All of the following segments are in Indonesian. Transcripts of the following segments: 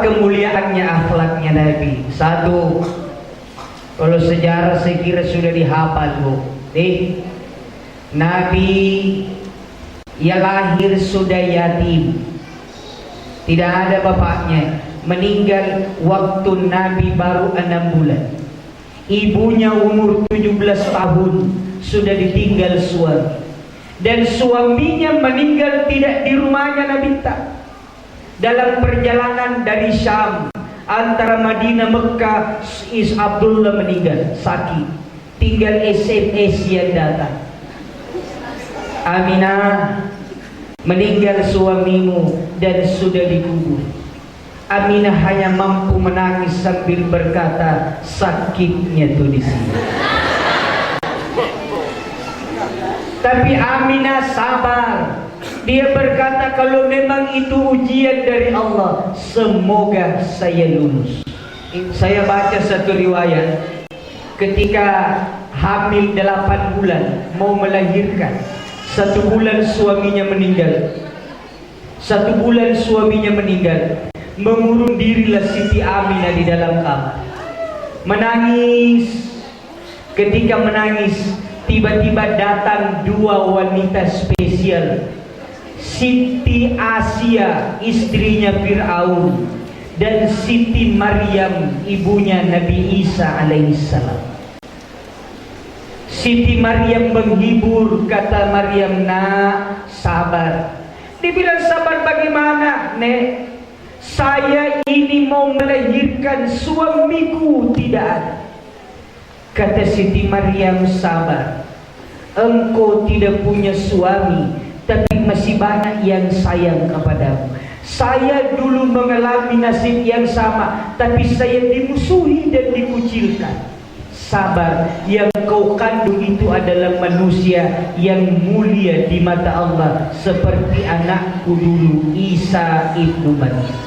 kemuliaannya akhlaknya Nabi. Satu, kalau sejarah saya kira sudah dihafal Bu. Nabi yang lahir sudah yatim, tidak ada bapaknya, meninggal waktu Nabi baru 6 bulan. Ibunya umur 17 tahun sudah ditinggal suami, dan suaminya meninggal tidak di rumahnya Nabi tak. Dalam perjalanan dari Syam antara Madinah Mekah, Abdullah meninggal sakit, tinggal SMS yang datang, Aminah, meninggal suamimu dan sudah dikubur. Aminah hanya mampu menangis sambil berkata, sakitnya tuh di sini. Tapi Aminah sabar. Dia berkata, kalau memang itu ujian dari Allah, semoga saya lulus. Saya baca satu riwayat, ketika hamil 8 bulan mau melahirkan, 1 bulan suaminya meninggal. 1 bulan suaminya meninggal. Mengurung dirilah Siti Aminah di dalam kamar, menangis. Ketika menangis, tiba-tiba datang 2 wanita spesial, Siti Asia istrinya Fir'aun dan Siti Maryam ibunya Nabi Isa alaihissalam. Siti Maryam menghibur, kata Maryam, nak sabar. Dibilang sabar bagaimana, Nek? Saya ini mau melahirkan, suamiku tidak ada. Kata Siti Maryam, sabar. Engkau tidak punya suami, tapi masih banyak yang sayang kepadamu. Saya dulu mengalami nasib yang sama, tapi saya dimusuhi dan dikucilkan. Sabar, yang kau kandung itu adalah manusia yang mulia di mata Allah, seperti anakku dulu, Isa ibnu Maryam.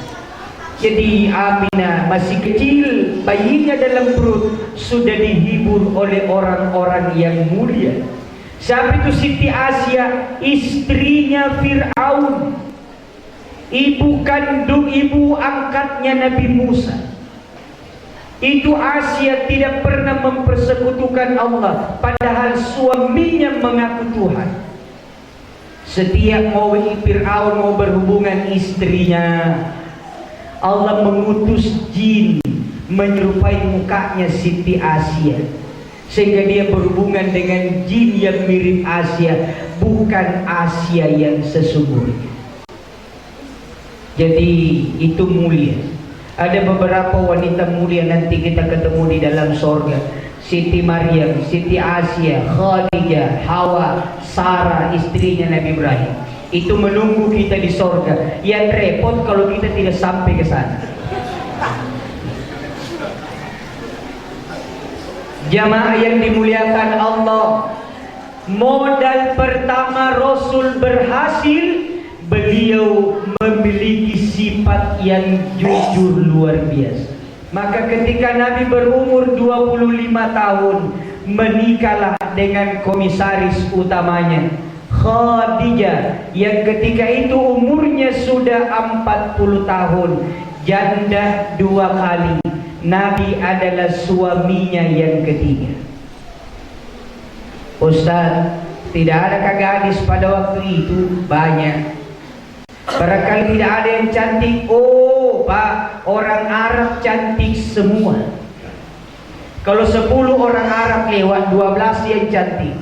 Jadi Aminah masih kecil, bayinya dalam perut sudah dihibur oleh orang-orang yang mulia. Siapa itu? Siti Asia, istrinya Fir'aun, ibu kandung, ibu angkatnya Nabi Musa. Itu Asia tidak pernah mempersekutukan Allah, padahal suaminya mengaku Tuhan. Setiap mau Fir'aun mau berhubungan istrinya, Allah mengutus jin menyerupai mukanya Siti Asia, sehingga dia berhubungan dengan jin yang mirip Asia, bukan Asia yang sesungguhnya. Jadi itu mulia. Ada beberapa wanita mulia nanti kita ketemu di dalam sorga. Siti Maryam, Siti Asia, Khadijah, Hawa, Sarah istrinya Nabi Ibrahim. Itu menunggu kita di sorga. Yang repot kalau kita tidak sampai ke sana. Jamaah yang dimuliakan Allah, modal pertama Rasul berhasil, beliau memiliki sifat yang jujur luar biasa. Maka ketika Nabi berumur 25 tahun, menikahlah dengan komisaris utamanya, Khadijah, yang ketika itu umurnya sudah 40 tahun, janda 2 kali. Nabi adalah suaminya yang ketiga. Ustaz, tidak ada gadis pada waktu itu? Banyak. Barangkali tidak ada yang cantik. Oh Pak, orang Arab cantik semua. Kalau 10 orang Arab lewat, 12 yang cantik.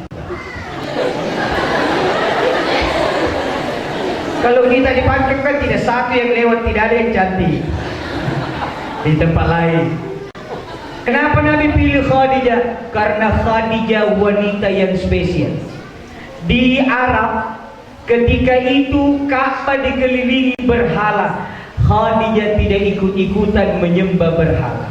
Kalau kita dipakai kan tidak satu yang lewat, tidak ada yang cantik di tempat lain. Kenapa Nabi pilih Khadijah? Karena Khadijah wanita yang spesial. Di Arab ketika itu Ka'bah dikelilingi berhala, Khadijah tidak ikut-ikutan menyembah berhala.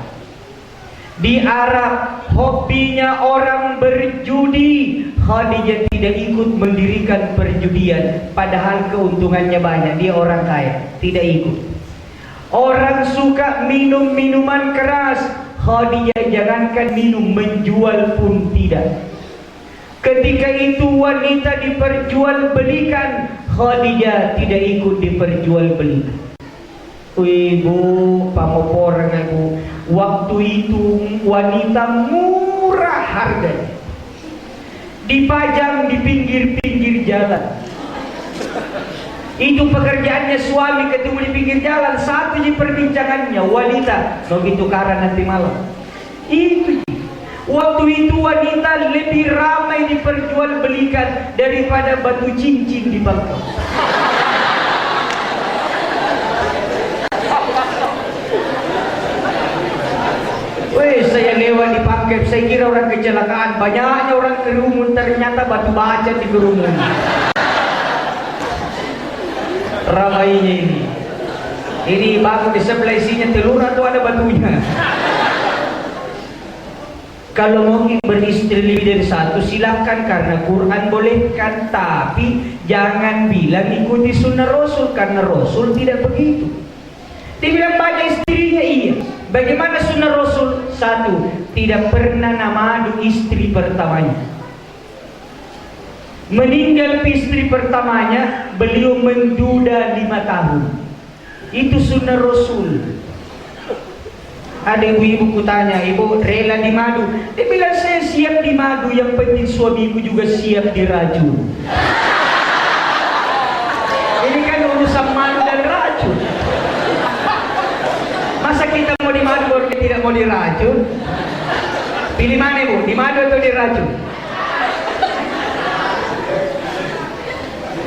Di Arab hobinya orang berjudi, Khadijah tidak ikut mendirikan perjudian, padahal keuntungannya banyak, dia orang kaya, tidak ikut. Orang suka minum minuman keras, Khadijah jangankan minum, menjual pun tidak. Ketika itu wanita diperjualbelikan, Khadijah tidak ikut diperjualbelikan. Ibu, pamoporang ibu, waktu itu wanita murah harganya, dipajang di pinggir-pinggir jalan. Itu pekerjaannya suami ketemu di pinggir jalan, satu di perbincangannya wanita, begitu karang nanti malam. Itu waktu itu wanita lebih ramai diperjualbelikan daripada batu cincin di Bangkok. Weh, saya lewat di Pangkep, saya kira orang kecelakaan, banyaknya orang kerumun, ternyata batu baca di kerumun. Ramainya ini bangun di sebelah isinya telur atau ada batunya. Kalau mau beristri lebih dari satu silahkan, karena Quran bolehkan, tapi jangan bilang ikuti sunnah Rasul, karena Rasul tidak begitu. Dia bilang banyak istrinya, iya. Bagaimana sunnah Rasul? Satu, tidak pernah namadu istri pertamanya. Meninggal istri pertamanya, beliau menduda 5 tahun. Itu sunnah Rasul. Ada ibu-ibu kutanya, ibu rela dimadu? Dia bilang saya siap dimadu, yang penting suamiku juga siap diracun. Ini kan urusan madu dan racun. Masa kita mau dimadu baru kita tidak mau diracun? Pilih mana ibu, dimadu atau diracun?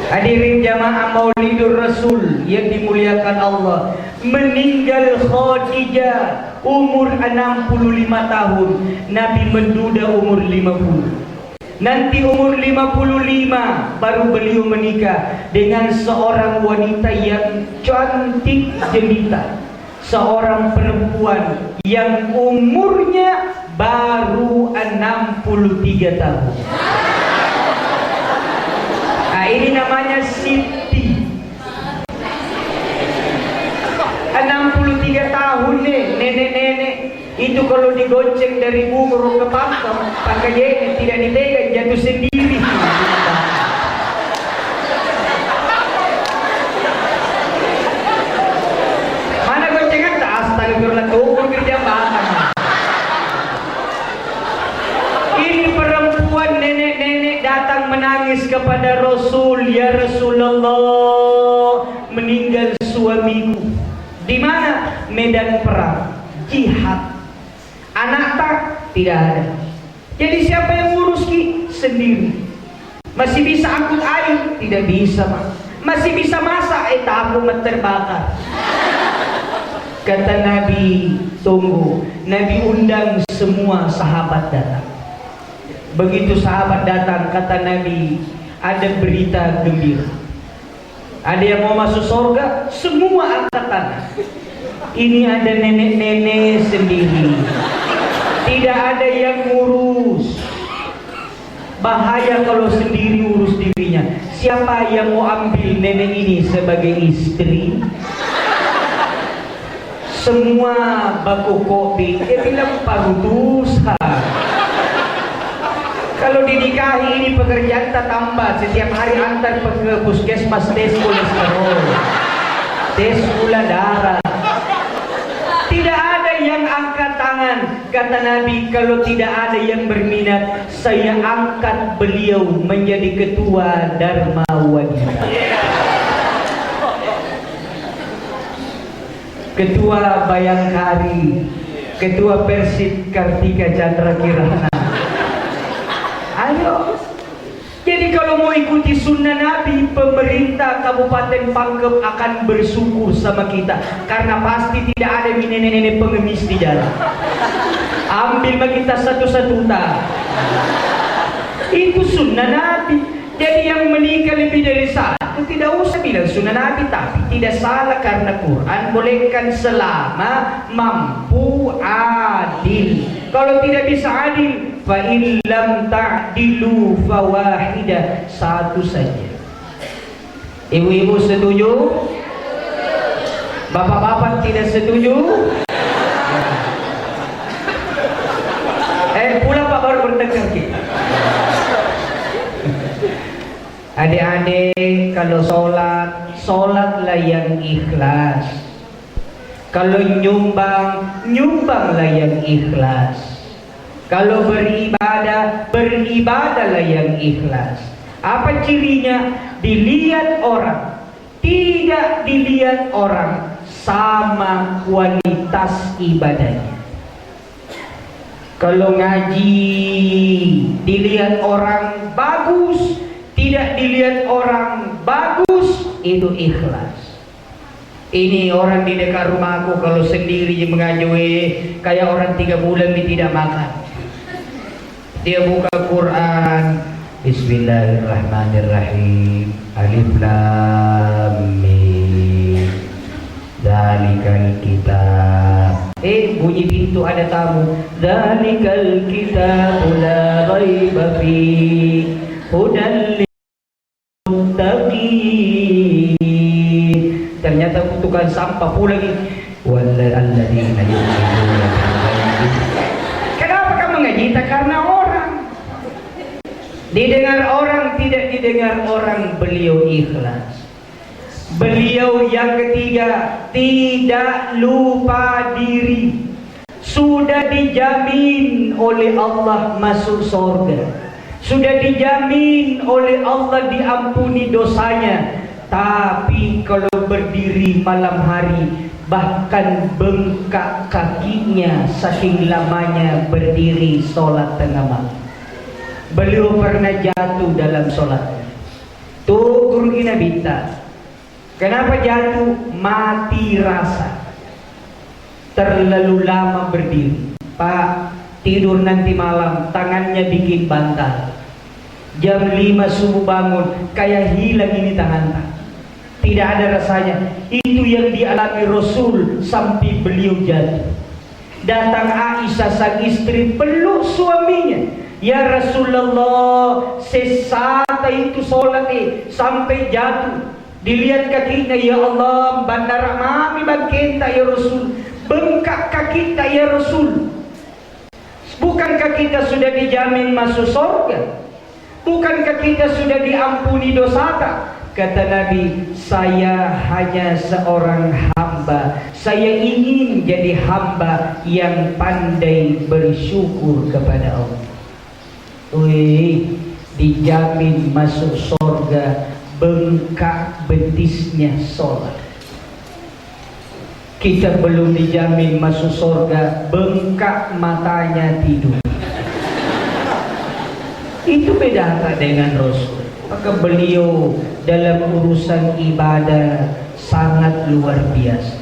Hadirin jamaah Maulidur Rasul yang dimuliakan Allah, meninggal Khadijah umur 65 tahun, Nabi menduda umur 50. Nanti umur 55 baru beliau menikah dengan seorang wanita yang cantik jelita, seorang perempuan yang umurnya baru 63 tahun. Nah, ini namanya Siti. 63 tahun nih, nenek-nenek itu kalau digonceng dari Bungurung ke Pangkep pakai jene tidak dipegang, jatuh sendiri. Mana goncengan? Astagfirullah, ukur kerja batang. Ini perempuan nenek-nenek datang menangis kepada Rasul, ya Rasulullah, meninggal suamiku. Di mana? Medan perang, jihad. Anak tak? Tidak ada. Jadi siapa yang ngurus ki? Sendiri. Masih bisa angkut air? Tidak bisa, Pak. Masih bisa masak? Tahu terbakar. Kata Nabi, tunggu. Nabi undang semua sahabat datang. Begitu sahabat datang, kata Nabi, ada berita gembira. Ada yang mau masuk surga, semua angkat tangan. Ini ada nenek-nenek sendiri, tidak ada yang ngurus. Bahaya kalau sendiri urus dirinya. Siapa yang mau ambil nenek ini sebagai istri? Semua baku kopi. Dia bilang parutusan. Kalau dinikahi ini pekerjaan tak tambah, setiap hari antar ke puskesmas tes kolesterol, tes gula darah. Tidak ada yang angkat tangan. Kata Nabi, kalau tidak ada yang berminat, saya angkat beliau menjadi ketua Dharma Wanita, ketua Bayangkari, ketua Persib Kartika Chandra Kirana. Ayo. Jadi kalau mau ikuti sunnah Nabi, pemerintah Kabupaten Pangkep akan bersyukur sama kita, karena pasti tidak ada nenek-nenek pengemis di jalan. Ambil kita satu-satu tak. Itu sunnah Nabi. Jadi yang menikah lebih dari satu tidak usah bilang sunnah Nabi, tapi tidak salah karena Quran bolehkan selama mampu adil. Kalau tidak bisa adil, fa in lam ta'dilu fawahidah, satu saja. Ibu-ibu setuju? Bapak-bapak tidak setuju? Pulang Pak baru berdengar kita. Adik-adik, kalau sholatlah yang ikhlas. Kalau nyumbang, nyumbanglah yang ikhlas. Kalau beribadah, beribadahlah yang ikhlas. Apa cirinya? Dilihat orang, tidak dilihat orang, sama kualitas ibadahnya. Kalau ngaji, dilihat orang bagus, tidak dilihat orang bagus, itu ikhlas. Ini orang di dekat rumahku kalau sendiri mengaji, kayak orang 3 bulan dia tidak makan. Dia buka Quran, Bismillahirrahmanirrahim, Alif Lam Mim, Dzalikal kitab. Bunyi pintu, ada tamu. Dzalikal kitabul la raiba fihi, hudan lil muttaqin. Ternyata tukang sampah pula lagi. Walladzina yu'minuna bil-ghaibi. Kenapa kamu ngaji? Karena orang. Didengar orang, tidak didengar orang, beliau ikhlas. Beliau yang ketiga, tidak lupa diri. Sudah dijamin oleh Allah masuk surga. Sudah dijamin oleh Allah diampuni dosanya. Tapi kalau berdiri malam hari, bahkan bengkak kakinya saking lamanya berdiri sholat tengah malam. Beliau pernah jatuh dalam sholat. Tuh guru kita minta, kenapa jatuh? Mati rasa. Terlalu lama berdiri. Pak, tidur nanti malam, tangannya bikin bantal. Jam 5 subuh bangun, kayak hilang ini tangan. Tidak ada rasanya. Itu yang dialami Rasul sampai beliau jatuh. Datang Aisyah sang istri, peluk suaminya. Ya Rasulullah, sesat itu sholat sampai jatuh. Dilihat kakinya, ya Allah, bandara mami bangkenta ya Rasul. Bengkak kaki kita ya Rasul. Bukankah kita sudah dijamin masuk surga? Bukankah kita sudah diampuni dosa? Kata Nabi, saya hanya seorang hamba. Saya ingin jadi hamba yang pandai bersyukur kepada Allah. Wih, dijamin masuk surga, bengkak betisnya sholat. Kita belum dijamin masuk surga, bengkak matanya tidur. Itu beda dengan Rasul. Maka beliau dalam urusan ibadah sangat luar biasa.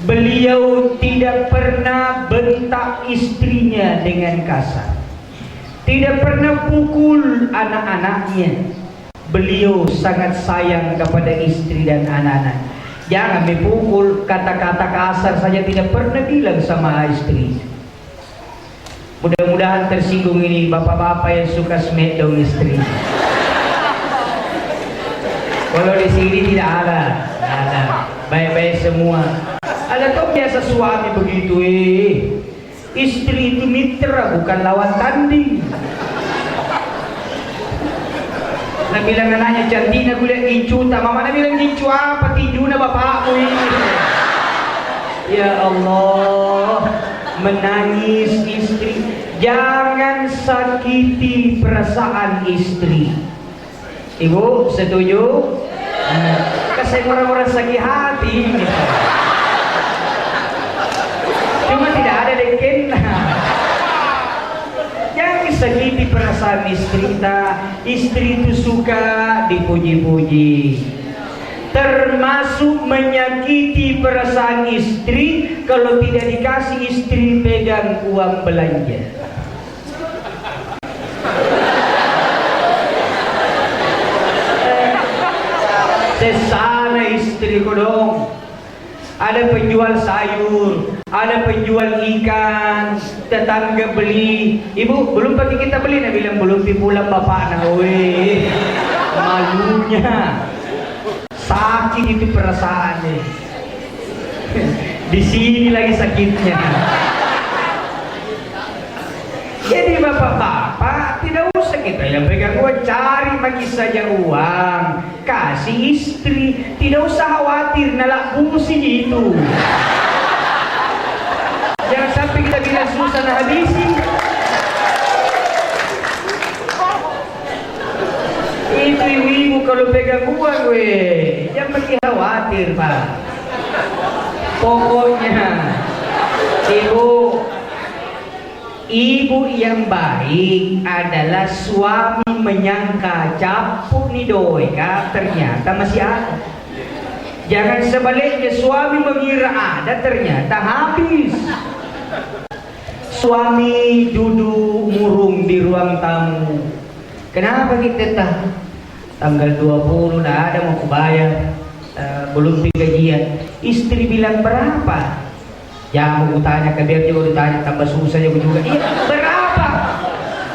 Beliau tidak pernah bentak istrinya dengan kasar. Tidak pernah pukul anak-anaknya. Beliau sangat sayang kepada istri dan anak-anak. Jangan dipukul, kata-kata kasar saja tidak pernah bilang sama istri. Mudah-mudahan tersinggung ini bapak-bapak yang suka smackdown istri. Kalau di sini tidak ada, baik-baik semua. Ada tuh biasa suami begitu, istri itu mitra bukan lawan tanding. Nah bilang anaknya cantik, aku lihat gincu, tak mama nak bilang gincu apa, tinju na bapakmu ini. Ya Allah, menangis istri. Jangan sakiti perasaan istri. Ibu setuju? Kasih orang-orang sakit hati. Cuma tidak ada deken. Jangan sakiti perasaan istri. Istri itu suka dipuji-puji. Termasuk menyakiti perasaan istri kalau tidak dikasih istri pegang uang belanja. Sesana istriku dong. Ada penjual sayur, ada penjual ikan, tetangga beli. Ibu, belum pagi kita beli, nah bilang belum pulang bapak nah, weh, malunya. Sakit itu perasaannya. Di sini lagi sakitnya. Jadi bapak-bapak tidak usah kita yang pegang uang, cari maki saja uang, kasih istri, tidak usah khawatir nalak busi itu. Jangan sampai kita bilang susah nak habisi. Itu ibu kalau pegang uang, jangan maki khawatir Pak. Pokoknya Ibu yang baik adalah suami menyangka capuk nih doi kah, ternyata masih ada. Jangan sebaliknya suami mengira ada, ternyata habis. Suami duduk murung di ruang tamu. Kenapa kita tanggal 20 dah ada mau kubayar, belum gajian. Istri bilang berapa? Ya mau tanya ke dia juga ditanya, tambah susah juga. Iya berapa?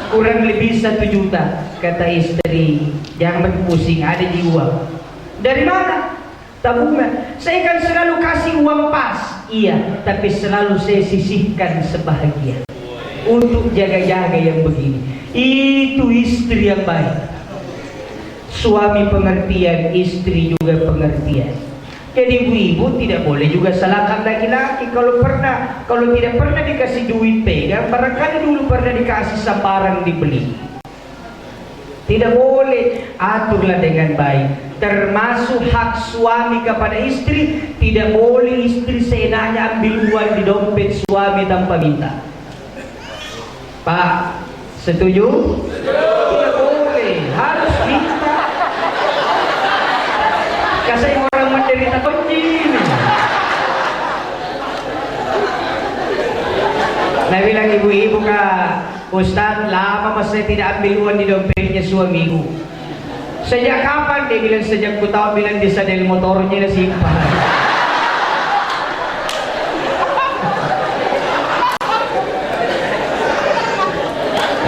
Kurang lebih 1 juta. Kata istri, jangan pusing, ada jiwa. Dari mana? Tabungan. Saya kan selalu kasih uang pas. Iya, tapi selalu saya sisihkan sebahagia untuk jaga-jaga yang begini. Itu istri yang baik. Suami pengertian, istri juga pengertian. Jadi ibu-ibu tidak boleh juga salahkan laki-laki kalau tidak pernah dikasih duit pegang, barangkali dulu pernah dikasih sambaran dibeli. Tidak boleh, aturlah dengan baik. Termasuk hak suami kepada istri, tidak boleh istri seenaknya ambil uang di dompet suami tanpa minta. Pak, setuju? Tidak boleh, harus minta. Kasih orang menderita benci. Nah bilang ibu-ibu kak, Ustaz lama mas saya tidak ambil uang di dompetnya suamiku. Sejak kapan? Dia bilang sejak ku tahu, bilang di sadel motornya dah simpan.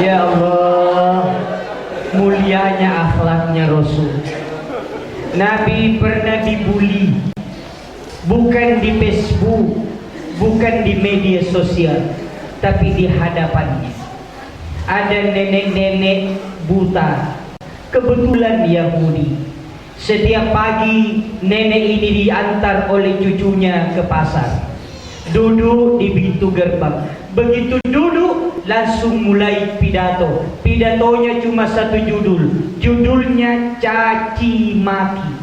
Ya Allah, mulianya akhlaknya Rasul. Nabi pernah dibully, bukan di Facebook, bukan di media sosial, tapi di hadapannya. Ada nenek-nenek buta, kebetulan Yahudi. Setiap pagi nenek ini diantar oleh cucunya ke pasar, duduk di pintu gerbang. Begitu duduk langsung mulai pidato. Pidatonya cuma 1 judul, judulnya caci maki.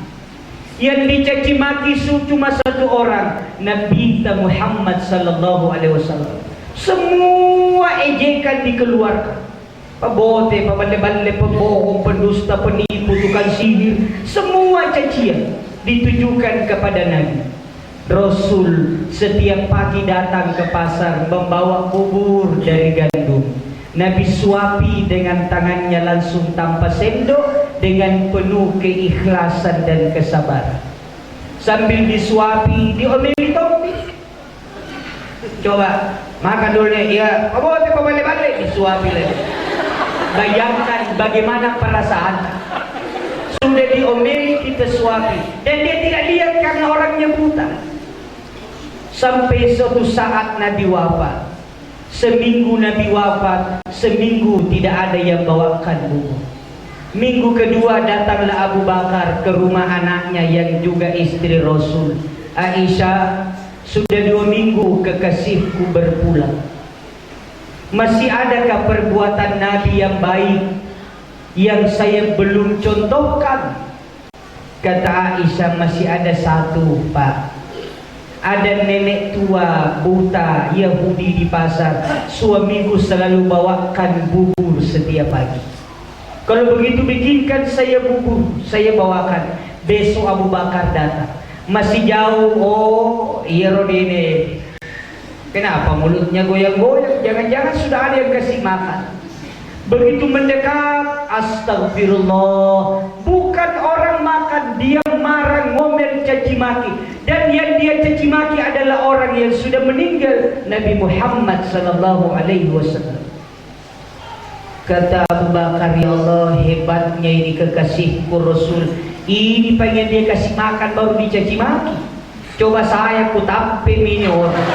Yang dicaci maki cuma 1 orang, Nabi Muhammad sallallahu alaihi wasallam. Semua ejekan dikeluarkan. Pebote, pabale-bale, pembohong, pendusta, penipu, tukang sihir, semua cacian ditujukan kepada Nabi. Rasul setiap pagi datang ke pasar membawa bubur dari gandum. Nabi suapi dengan tangannya langsung tanpa sendok, dengan penuh keikhlasan dan kesabaran. Sambil disuapi, diomeli topi. Coba makan dulu nih, ya. Pebote, pabale-bale, disuapi lagi. Bayangkan bagaimana perasaan. Sudah diomeli, kita suapi, dan dia tidak lihat karena orangnya buta. Sampai suatu saat Nabi wafat. Seminggu Nabi wafat, seminggu tidak ada yang bawakan bubur. Minggu kedua datanglah Abu Bakar ke rumah anaknya yang juga istri Rasul, Aisyah. Sudah 2 minggu kekasihku berpulang. Masih adakah perbuatan Nabi yang baik yang saya belum contohkan? Kata Aisyah, masih ada 1 Pak. Ada nenek tua buta Yahudi di pasar, suamiku selalu bawakan bubur setiap pagi. Kalau begitu bikinkan saya bubur, saya bawakan. Besok Abu Bakar datang, masih jauh. Oh iya Rodine, kenapa mulutnya goyang-goyang? Jangan-jangan sudah ada yang kasih makan. Begitu mendekat, astagfirullah, bukan orang makan, dia marah, ngomel, caci maki. Dan yang dia caci maki adalah orang yang sudah meninggal, Nabi Muhammad sallallahu alaihi wasallam. Kata Abu Bakar, ya Allah, hebatnya ini kekasihku Rasul. Ini pengen dia kasih makan baru dicaci maki. Coba saya kutape ini orang.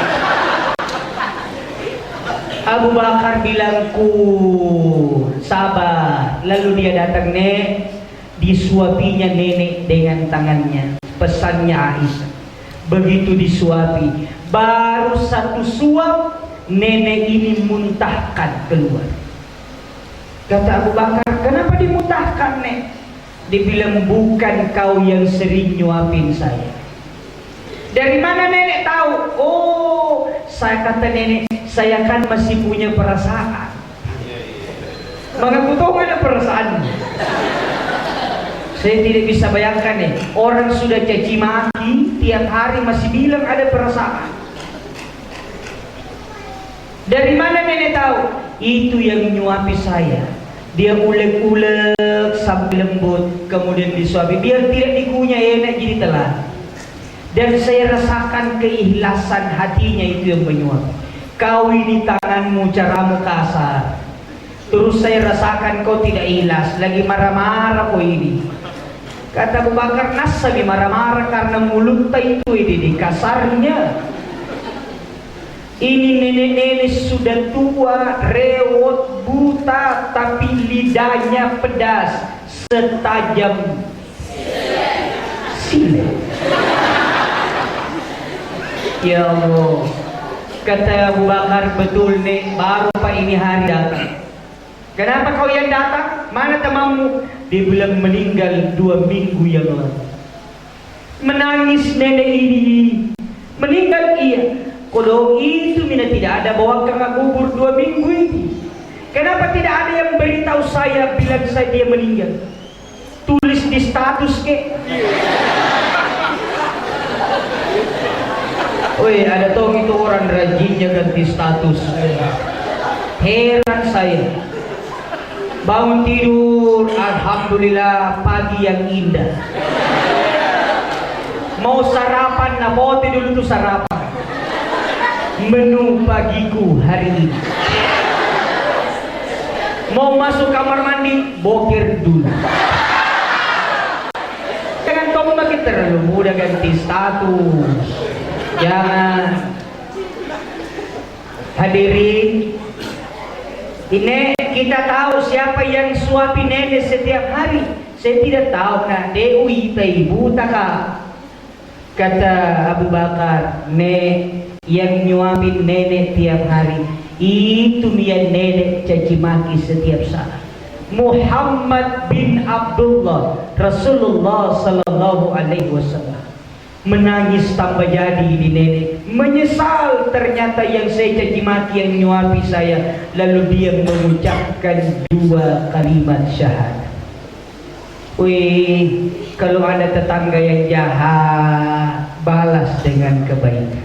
Abu Bakar bilang, sabar. Lalu dia datang, Nek. Disuapinya nenek dengan tangannya. Pesannya Aisyah. Begitu disuapi, baru satu suap, nenek ini muntahkan keluar. Kata Abu Bakar, kenapa dimuntahkan, Nek? Dibilang, bukan kau yang sering nyuapin saya. Dari mana nenek tahu? Oh, saya kata nenek, saya kan masih punya perasaan. Mengaku tahu ada perasaan. Saya tidak bisa bayangkan nih, orang sudah caci maki tiap hari masih bilang ada perasaan. Dari mana nenek tahu? Itu yang nyuapi saya. Dia ulek-ulek sambil lembut, kemudian disuapi. Biar tidak dikunyah enak jadi telan. Dan saya rasakan keikhlasan hatinya itu yang menyuap. Kau ini tanganmu, caramu kasar. Terus saya rasakan kau tidak ikhlas, lagi marah-marah kau ini. Kata Abu Bakar, nasabi marah-marah karena mulutnya itu ini kasarnya. Ini nenek-nenek sudah tua, rewot, buta, tapi lidahnya pedas, setajam silet. Ya Allah, kata Abu Bakar, betul nek, baru Pak ini hari datang. Kenapa kau yang datang? Mana temanmu? Dia bilang meninggal 2 minggu yang lalu. Menangis nenek ini. Meninggal iya. Kalau itu mina tidak ada bawa ke kubur 2 minggu ini. Kenapa tidak ada yang beritahu saya bilang saya dia meninggal? Tulis di status ke? Woi, ada tong itu orang rajinnya ganti status. Heran saya. Bangun tidur, alhamdulillah pagi yang indah. Mau sarapan, nah bawa dulu tuh sarapan. Menu pagiku hari ini. Mau masuk kamar mandi, boker dulu. Jangan kamu makin terlalu mudah ganti status. Jangan. Hadirin, ini kita tahu siapa yang suapi nenek setiap hari. Saya tidak tahu nah Dewi ibu taka. Kata Abu Bakar, Nek, yang nyuapin nenek tiap hari itu dia nenek caci maki setiap saat. Muhammad bin Abdullah Rasulullah sallallahu alaihi wasallam menangis tambah jadi di nenek, menyesal ternyata yang saya caci maki yang nyuapi saya. Lalu dia mengucapkan 2 kalimat syahadat. Wih, kalau ada tetangga yang jahat, balas dengan kebaikan.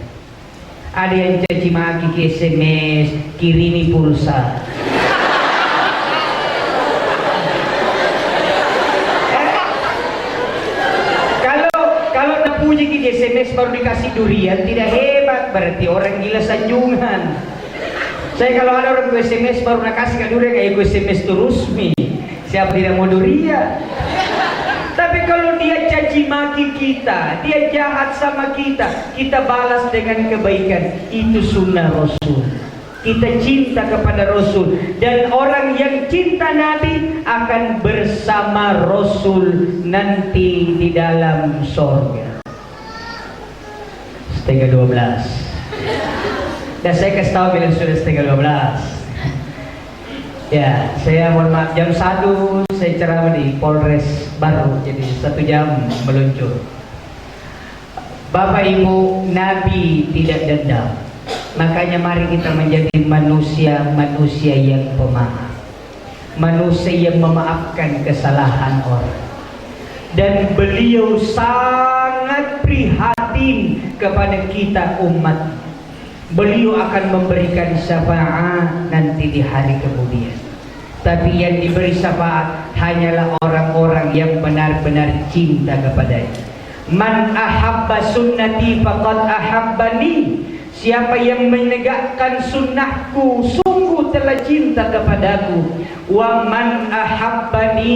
Ada yang caci maki ke SMS, kirimi pulsa. Kalau napuji ke SMS baru dikasih durian, tidak hebat, berarti orang gila sanjungan. Saya kalau ada orang ke SMS baru nak kasih ke durian, kayak SMS terus mi. Siapa tidak mau durian? Tapi kalau dia caci maki kita, dia jahat sama kita, kita balas dengan kebaikan. Itu sunnah Rasul. Kita cinta kepada Rasul. Dan orang yang cinta Nabi akan bersama Rasul nanti di dalam sorga. 11:30. Dan saya kasih tahu bila sudah 11:30. Ya, saya mohon maaf, jam 1 saya ceramah di Polres baru, jadi 1 jam meluncur. Bapak Ibu, Nabi tidak dendam. Makanya mari kita menjadi manusia yang pemaaf. Manusia yang memaafkan kesalahan orang. Dan beliau sangat prihatin kepada kita umat. Beliau akan memberikan syafaat nanti di hari kemudian. Tapi yang diberi syafaat hanyalah orang-orang yang benar-benar cinta kepadanya. Man ahabba sunnati faqad ahabbani. Siapa yang menegakkan sunnahku sungguh telah cinta kepadaku. Wa man ahabbani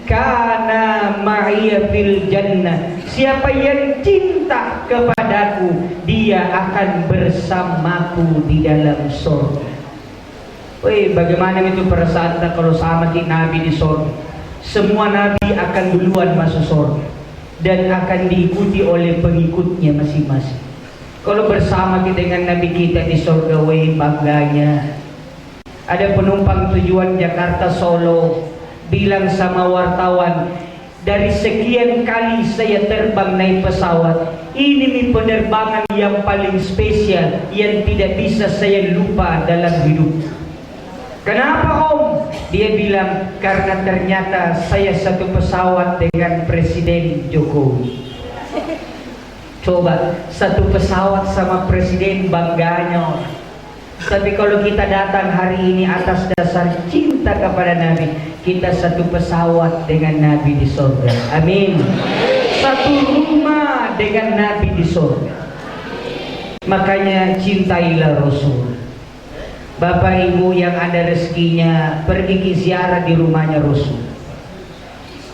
kana ma'iya fil jannah. Siapa yang cinta kepadaku, dia akan bersamaku di dalam surga. Woi, bagaimana itu perasaan kalau sama Nabi di sorga? Semua Nabi akan duluan masuk sorga dan akan diikuti oleh pengikutnya masing-masing. Kalau bersama kita dengan Nabi kita di sorga, woi bangganya. Ada penumpang tujuan Jakarta Solo bilang sama wartawan, dari sekian kali saya terbang naik pesawat, ini nih penerbangan yang paling spesial yang tidak bisa saya lupa dalam hidup. Kenapa Om? Dia bilang, karena ternyata saya satu pesawat dengan Presiden Jokowi. Coba, satu pesawat sama Presiden, bangganya. Tapi kalau kita datang hari ini atas dasar cinta kepada Nabi, kita satu pesawat dengan Nabi di surga. Amin. Satu rumah dengan Nabi di surga. Makanya cintailah Rasul. Bapak Ibu yang ada rezekinya, pergi ke ziarah di rumahnya Rasul.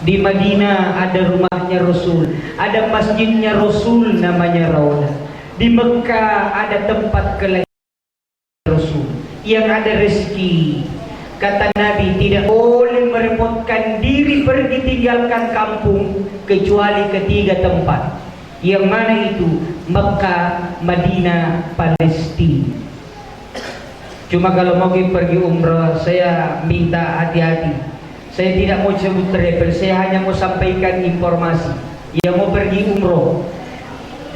Di Madinah ada rumahnya Rasul, ada masjidnya Rasul namanya Raudah. Di Mekah ada tempat kelahiran Rasul. Yang ada rezeki, kata Nabi, tidak boleh merepotkan diri pergi tinggalkan kampung kecuali ketiga tempat. Yang mana itu? Mekah, Madinah, Palestina. Cuma kalau mau pergi umrah, saya minta hati-hati. Saya tidak mau sebut travel, saya hanya mau sampaikan informasi. Yang mau pergi umrah,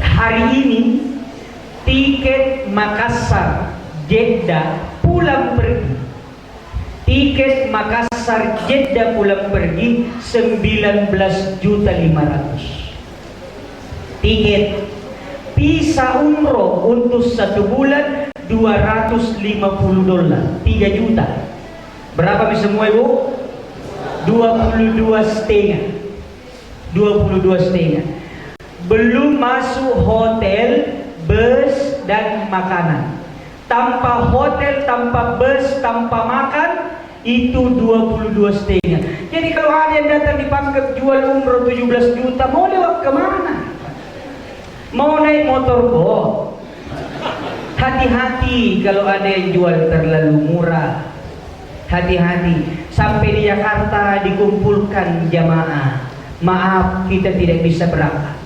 hari ini tiket Makassar, Jeddah pulang pergi. Tiket Makassar, Jeddah pulang pergi 19.500.000. Tiket visa umroh untuk 1 bulan $250, 3 juta. Berapa bisa semua Ibu? 22,5. Belum masuk hotel, bus dan makanan. Tanpa hotel, tanpa bus, tanpa makan, itu 22,5. Jadi kalau ada yang datang dipanggil jual umroh 17 juta, mau lewat kemana? Mau naik motor golf? Hati-hati kalau ada yang jual terlalu murah. Hati-hati. Sampai di Jakarta dikumpulkan jamaah. Maaf, kita tidak bisa berangkat.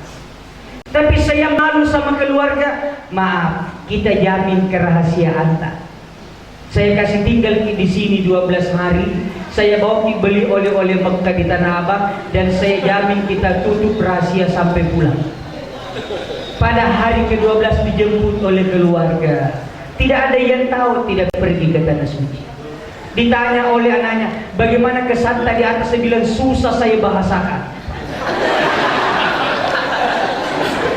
Tapi saya malu sama keluarga. Maaf, kita jamin kerahasiaan tak. Saya kasih tinggal di sini 12 hari. Saya bawa beli oleh-oleh Mekah di Tanah Abang, dan saya jamin kita tutup rahasia sampai pulang. Pada hari ke-12 dijemput oleh keluarga. Tidak ada yang tahu, tidak pergi ke Tanah Suci. Ditanya oleh anaknya, bagaimana kesan tadi atas? Saya bilang, susah saya bahasakan.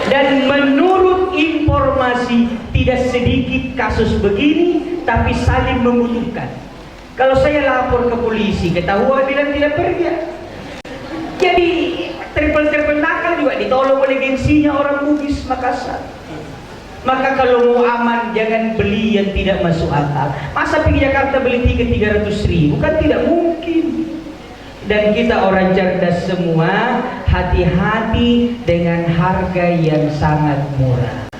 Dan menurut informasi, tidak sedikit kasus begini, tapi saling membutuhkan. Kalau saya lapor ke polisi, ketahuan bilang tidak pergi. Jadi triple nakal juga ditolong oleh gengsinya orang Bugis Makassar. Maka kalau mau aman, jangan beli yang tidak masuk akal. Masa pergi Jakarta beli tiket 300.000? Kan tidak mungkin. Dan kita orang cerdas semua, hati-hati dengan harga yang sangat murah.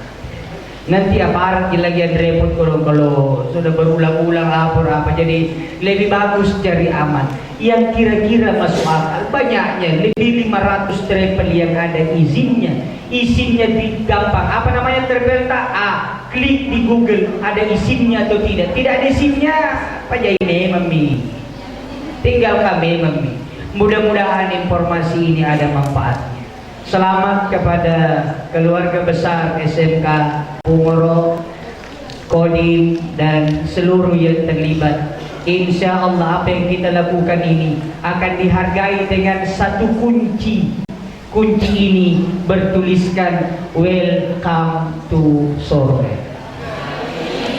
Nanti aparat lagi yang repot kalau sudah berulang-ulang lapor apa. Jadi lebih bagus cari aman yang kira-kira masuk akal. Banyaknya lebih 500 travel yang ada izinnya. Izinnya gampang. Apa namanya travel tak? Klik di Google, ada izinnya atau tidak. Tidak ada izinnya, apa jadi mami? Tinggal kami mami. Mudah-mudahan informasi ini ada manfaatnya. Selamat kepada keluarga besar SMK Umroh, Kodim, dan seluruh yang terlibat. Insya Allah apa yang kita lakukan ini akan dihargai dengan satu kunci. Kunci ini bertuliskan welcome to surga.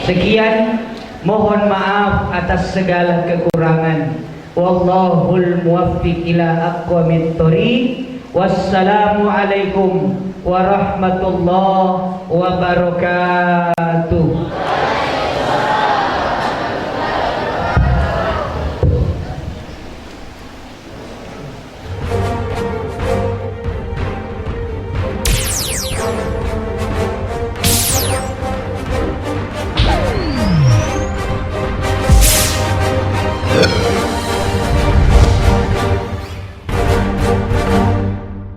Sekian, mohon maaf atas segala kekurangan. Wallahul muwaffiq ila aqwamit thoriq. Wassalamualaikum warahmatullahi wabarakatuh.